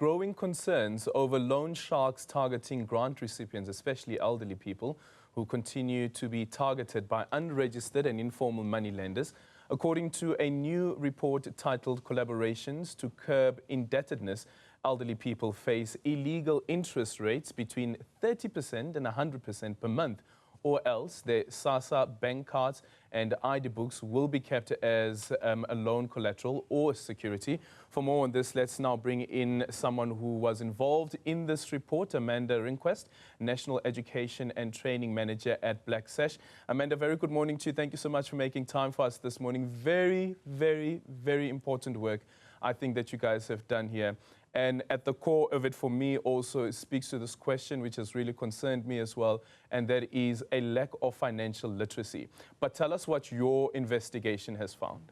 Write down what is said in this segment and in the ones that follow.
growing concerns over loan sharks targeting grant recipients, especially elderly people, who continue to be targeted by unregistered and informal money lenders. According to a new report titled Collaborations to Curb Indebtedness, elderly people face illegal interest rates between 30% and 100% per month, or else their SASSA bank cards and ID books will be kept as a loan collateral or security. For more on this, let's now bring in someone who was involved in this report, Amanda Rinquest, National Education and Training Manager at Black Sash. Amanda, very good morning to you. Thank you so much for making time for us this morning. Very, very, very important work I think that you guys have done here. And at the core of it for me also speaks to this question which has really concerned me as well, and that is a lack of financial literacy. But tell us what your investigation has found.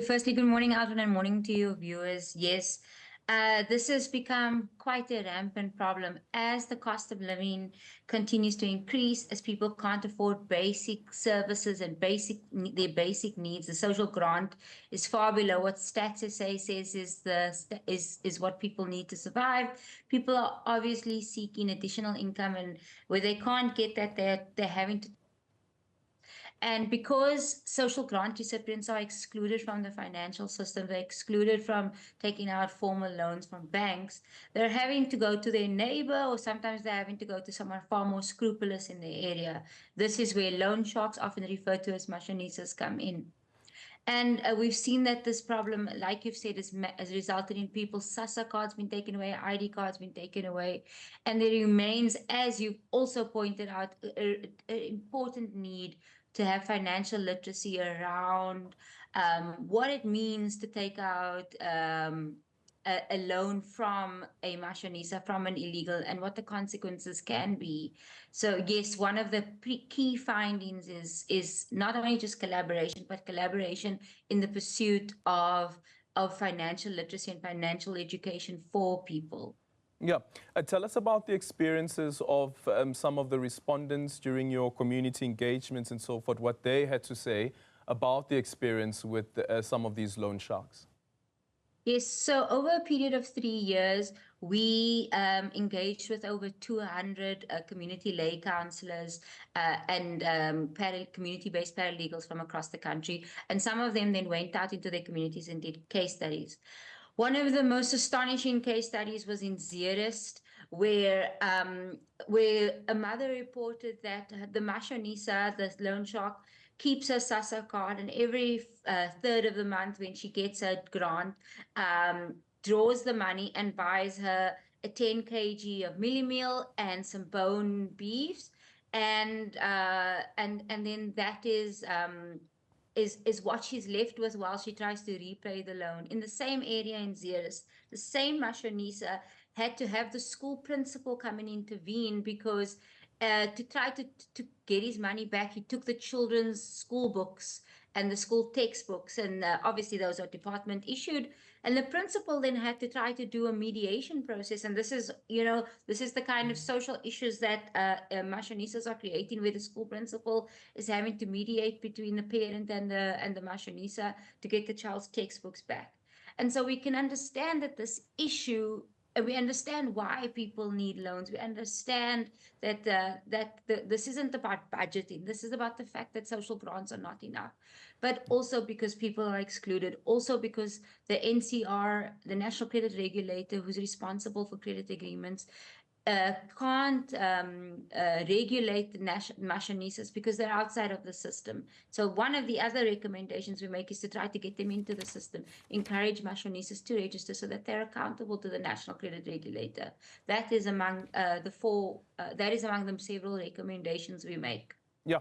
Firstly, good morning, Alvin, and morning to your viewers. Yes, this has become quite a rampant problem as the cost of living continues to increase, as people can't afford basic services and their basic needs. The social grant is far below what Stats SA says is what people need to survive. People are obviously seeking additional income, and where they can't get that, they're having to. And because social grant recipients are excluded from the financial system, they're excluded from taking out formal loans from banks, they're having to go to their neighbor, or sometimes they're having to go to someone far more scrupulous in the area. This is where loan sharks, often referred to as mashonisas, come in. And we've seen that this problem, like you've said, has resulted in people's SASSA cards being taken away, ID cards being taken away. And there remains, as you've also pointed out, an important need to have financial literacy around what it means to take out a loan from a mashonisa, from an illegal, and what the consequences can be. So yes, one of the key findings is not only just collaboration, but collaboration in the pursuit of financial literacy and financial education for people. Yeah. Tell us about the experiences of some of the respondents during your community engagements and so forth, what they had to say about the experience with some of these loan sharks. Yes, so over a period of 3 years, we engaged with over 200 community lay counselors and community-based paralegals from across the country. And some of them then went out into their communities and did case studies. One of the most astonishing case studies was in Newzroom, where a mother reported that the mashonisa, the loan shark, keeps her SASSA card, and every third of the month when she gets her grant, draws the money and buys her a 10 kg of milli meal and some bone beefs, and then that is what she's left with while she tries to repay the loan. In the same area in Newzroom, the same mashonisa had to have the school principal come and intervene because to try to get his money back, he took the children's school books and the school textbooks, and obviously those are department issued, and the principal then had to try to do a mediation process. And this is, this is the kind of social issues that mashonisas are creating, where the school principal is having to mediate between the parent and the mashonisa to get the child's textbooks back. And so we can understand that this issue, we understand why people need loans. We understand that this isn't about budgeting. This is about the fact that social grants are not enough, but also because people are excluded. Also because the NCR, the National Credit Regulator, who's responsible for credit agreements, can't regulate the mashonisas because they're outside of the system. So one of the other recommendations we make is to try to get them into the system, encourage mashonisas to register so that they're accountable to the National Credit Regulator. That is among the several recommendations we make. Yeah,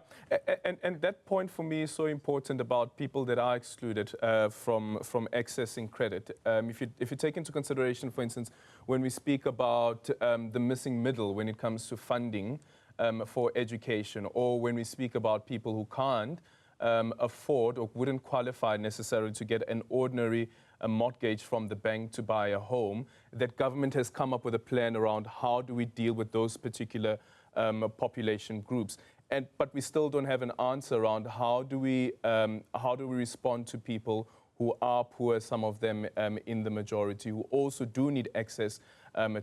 and that point for me is so important about people that are excluded from accessing credit. If you take into consideration, for instance, when we speak about the missing middle when it comes to funding for education, or when we speak about people who can't afford or wouldn't qualify necessarily to get an ordinary mortgage from the bank to buy a home, that government has come up with a plan around how do we deal with those particular population groups. But we still don't have an answer around how do we respond to people who are poor, some of them in the majority, who also do need access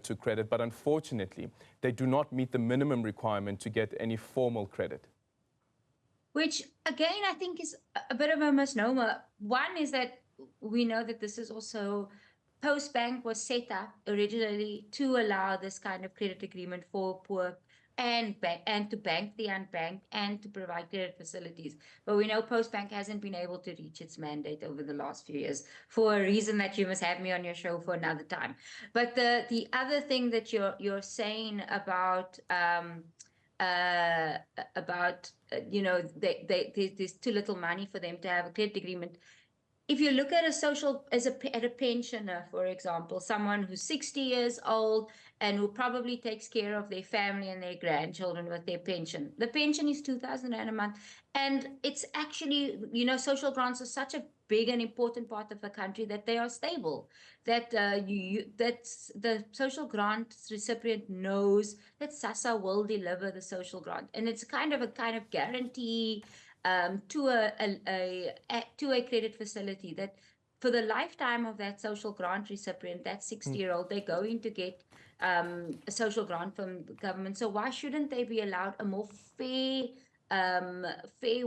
to credit, but unfortunately, they do not meet the minimum requirement to get any formal credit. Which, again, I think is a bit of a misnomer. One is that we know that this is also, Postbank was set up originally to allow this kind of credit agreement for poor and to bank the unbanked and to provide credit facilities. But we know Postbank hasn't been able to reach its mandate over the last few years for a reason that you must have me on your show for another time. But the other thing that you're saying about you know, there's too little money for them to have a credit agreement. If you look at at a pensioner, for example, someone who's 60 years old and who probably takes care of their family and their grandchildren with their pension, the pension is 2,000 rand a month. And it's actually, you know, social grants are such a big and important part of the country that they are stable, that that's the social grant recipient knows that SASSA will deliver the social grant. And it's kind of a guarantee to a credit facility that for the lifetime of that social grant recipient, that 60-year-old, they're going to get a social grant from the government. So why shouldn't they be allowed a more fair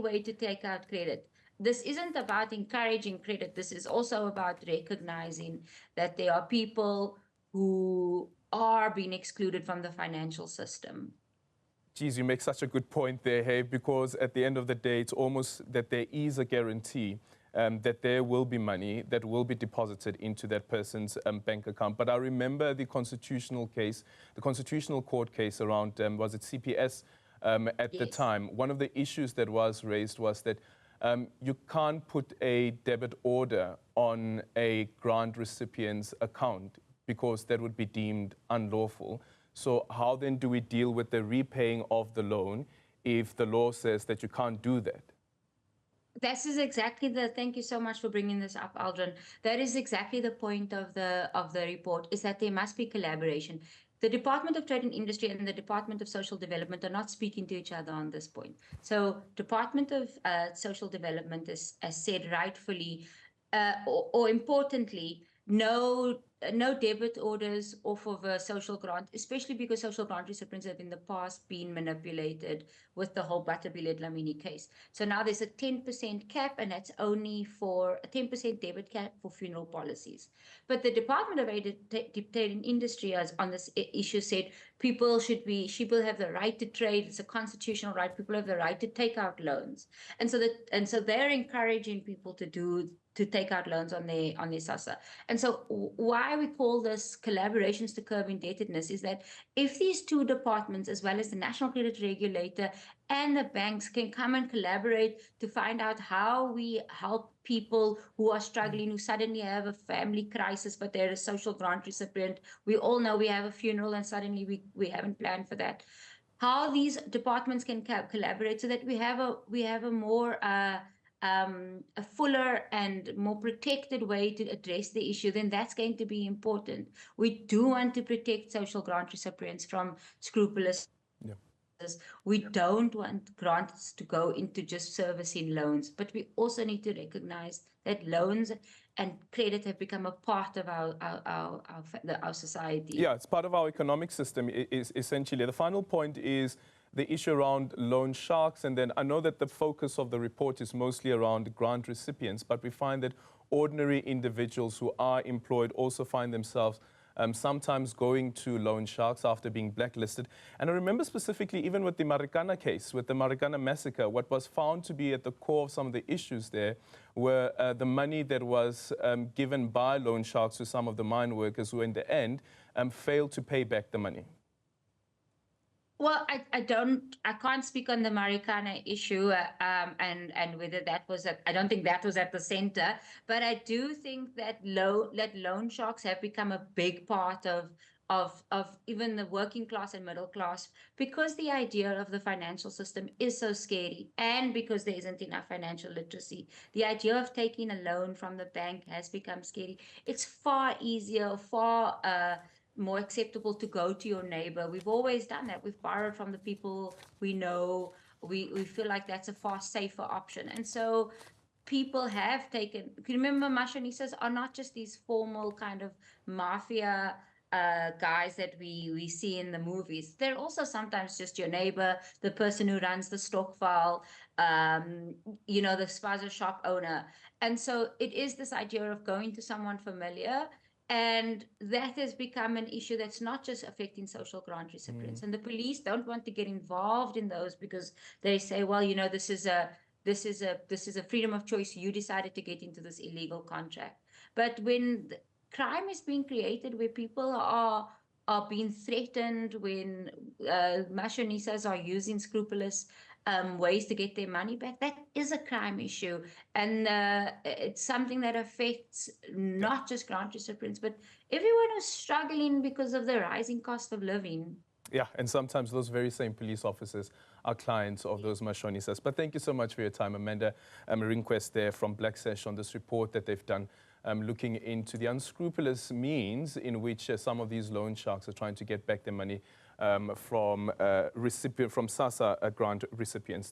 way to take out credit? This isn't about encouraging credit. This is also about recognizing that there are people who are being excluded from the financial system. Geez, you make such a good point there, hey, because at the end of the day, it's almost that there is a guarantee that there will be money that will be deposited into that person's bank account. But I remember the constitutional court case around, was it CPS at the time? One of the issues that was raised was that you can't put a debit order on a grant recipient's account because that would be deemed unlawful. So how then do we deal with the repaying of the loan if the law says that you can't do that? This is exactly thank you so much for bringing this up, Aldrin. That is exactly the point of the report, is that there must be collaboration. The Department of Trade and Industry and the Department of Social Development are not speaking to each other on this point. So Department of Social Development has said rightfully, or importantly, no debit orders off of a social grant, especially because social grant recipients have in the past been manipulated with the whole Butterbillet Dlamini case. So now there's a 10% cap, and that's only for a 10% debit cap for funeral policies. But the Department of Trade and Industry has on this issue said people have the right to trade. It's a constitutional right. People have the right to take out loans, and so they're encouraging people to take out loans on their SASSA. And so why we call this collaborations to curb indebtedness is that if these two departments, as well as the National Credit Regulator and the banks, can come and collaborate to find out how we help people who are struggling, who suddenly have a family crisis, but they're a social grant recipient. We all know we have a funeral and suddenly we haven't planned for that. How these departments can collaborate so that we have a more a fuller and more protected way to address the issue, then that's going to be important. We do want to protect social grant recipients from scrupulous. Yeah. We don't want grants to go into just servicing loans, but we also need to recognize that loans and credit have become a part of our society. Yeah, it's part of our economic system, is essentially. The final point is the issue around loan sharks, and then I know that the focus of the report is mostly around grant recipients, but we find that ordinary individuals who are employed also find themselves sometimes going to loan sharks after being blacklisted. And I remember specifically even with the Marikana case, with the Marikana massacre, what was found to be at the core of some of the issues there were the money that was given by loan sharks to some of the mine workers who in the end failed to pay back the money. Well, I can't speak on the Marikana issue and whether that was I don't think that was at the center, but I do think that loan sharks have become a big part of even the working class and middle class, because the idea of the financial system is so scary, and because there isn't enough financial literacy. The idea of taking a loan from the bank has become scary. It's far easier, far more acceptable to go to your neighbor. We've always done that. We've borrowed from the people we know. We feel like that's a far safer option. And so people have taken. Remember, mashonisas are not just these formal kind of mafia guys that we see in the movies. They're also sometimes just your neighbor, the person who runs the stokvel, the spaza shop owner. And so it is this idea of going to someone familiar. And that has become an issue that's not just affecting social grant recipients. And the police don't want to get involved in those because they say, well, this is a freedom of choice. You decided to get into this illegal contract. But when crime is being created where people are being threatened, when mashonisas are using scrupulous ways to get their money back, that is a crime issue. And it's something that affects not just grant recipients, but everyone who's struggling because of the rising cost of living. Yeah, and sometimes those very same police officers are clients of those mashonisas. But thank you so much for your time, Amanda. Rinquest there from Black Sash on this report that they've done, looking into the unscrupulous means in which some of these loan sharks are trying to get back their money from SASSA grant recipients.